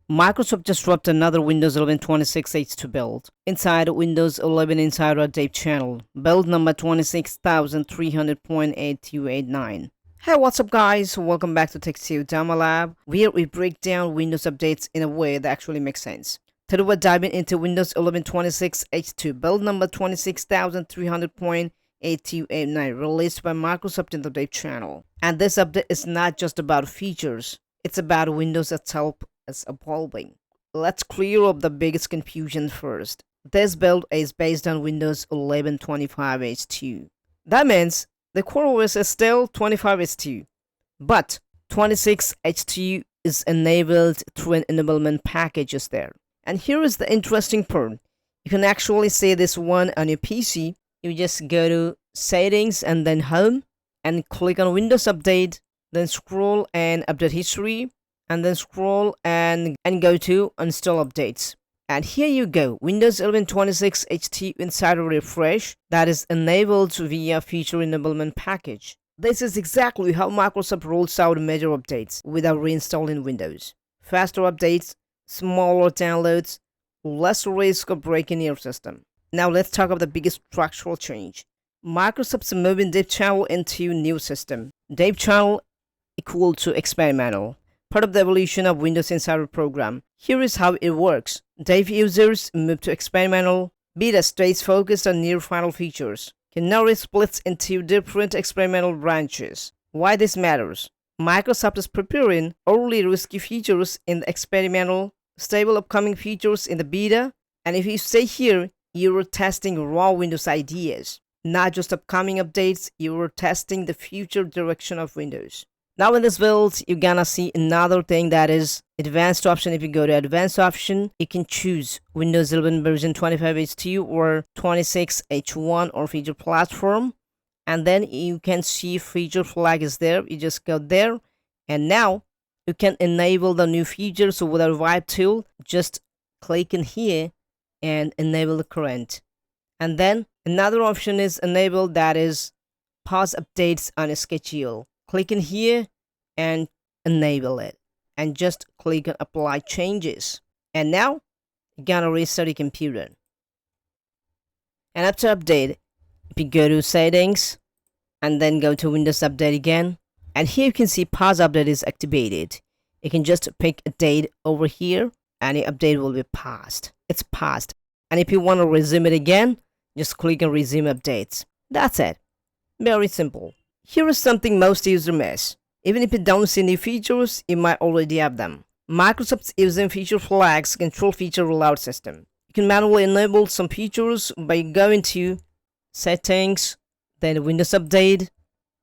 Microsoft just dropped another Windows 11 26H2 build. Inside Windows 11 Insider Update channel, build number 26300.8289. Hey, what's up guys? Welcome back to Sudama Lab, where we break down Windows updates in a way that actually makes sense. Today we're diving into Windows 11 26H2 build number 26300.8289, released by Microsoft in the update channel. And this update is not just about features, it's about Windows itself is evolving. Let's clear up the biggest confusion first. This build is based on Windows 11 25H2. That means the core OS is still 25H2, but 26H2 is enabled through an enablement packages there. And here is the interesting part. You can actually see this one on your PC. You just go to settings and then home and click on Windows Update, then scroll and update history, and then scroll and go to install updates. And here you go, Windows 11 26H2 Insider Refresh that is enabled via Feature Enablement Package. This is exactly how Microsoft rolls out major updates without reinstalling Windows. Faster updates, smaller downloads, less risk of breaking your system. Now let's talk about the biggest structural change. Microsoft's moving Dev Channel into new system. Dev Channel equal to experimental, part of the evolution of Windows Insider program. Here is how it works. Dev users move to experimental. Beta stays focused on near final features. Canary splits into different experimental branches. Why this matters? Microsoft is preparing early risky features in the experimental, stable upcoming features in the beta, and if you stay here, you're testing raw Windows ideas. Not just upcoming updates, you're testing the future direction of Windows. Now in this build, you're gonna see another thing, that is advanced option. If you go to advanced option, you can choose Windows 11 version 25H2 or 26H1 or feature platform. And then you can see feature flag is there. You just go there. And now you can enable the new features. So with our Vibe tool, just click in here and enable the current. And then another option is enabled, that is pause updates on a schedule. Click in here and enable it, and just click on apply changes. And now you're gonna restart your computer. And after update, if you go to settings and then go to Windows Update again, and here you can see pause update is activated. You can just pick a date over here and the update will be paused. It's paused. And if you want to resume it again, just click on resume updates. That's it. Very simple. Here is something most users miss. Even if you don't see new features, you might already have them. Microsoft's using feature flags control feature rollout system. You can manually enable some features by going to settings, then Windows Update,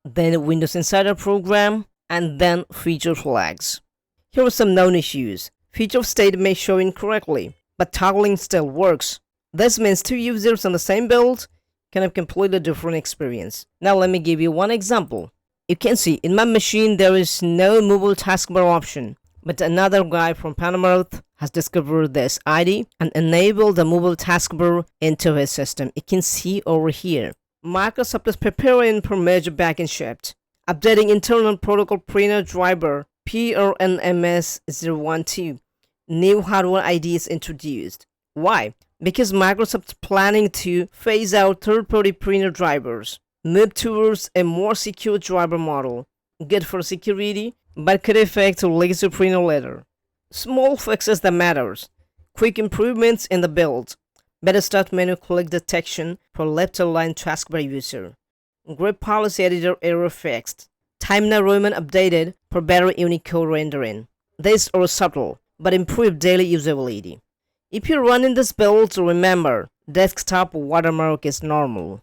then Windows Insider Program, and then feature flags. Here are some known issues. Feature state may show incorrectly, but toggling still works. This means two users on the same build can have completely different experience. Now let me give you one example. You can see in my machine there is no Movable Taskbar option, but another guy from Panama has discovered this ID and enabled the Movable Taskbar into his system. You can see over here. Microsoft is preparing for major backend shift, updating internal protocol printer driver PRNMS012. New hardware ID is introduced. Why? Because Microsoft's planning to phase out third-party printer drivers, move towards a more secure driver model, good for security, but could affect legacy printer later. Small fixes that matters, quick improvements in the build, better start menu click detection for left-aligned taskbar user, grid policy editor error fixed, timeline Roman updated for better Unicode rendering. These are subtle, but improve daily usability. If you're running this build, remember, desktop watermark is normal.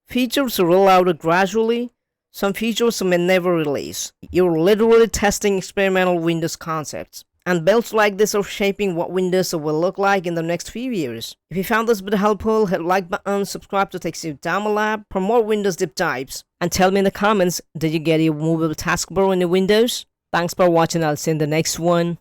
Features roll out gradually. Some features may never release. You're literally testing experimental Windows concepts. And builds like this are shaping what Windows will look like in the next few years. If you found this video helpful, hit like button, subscribe to Sudama Lab for more Windows deep dives. And tell me in the comments, did you get your movable taskbar in your Windows? Thanks for watching, I'll see you in the next one.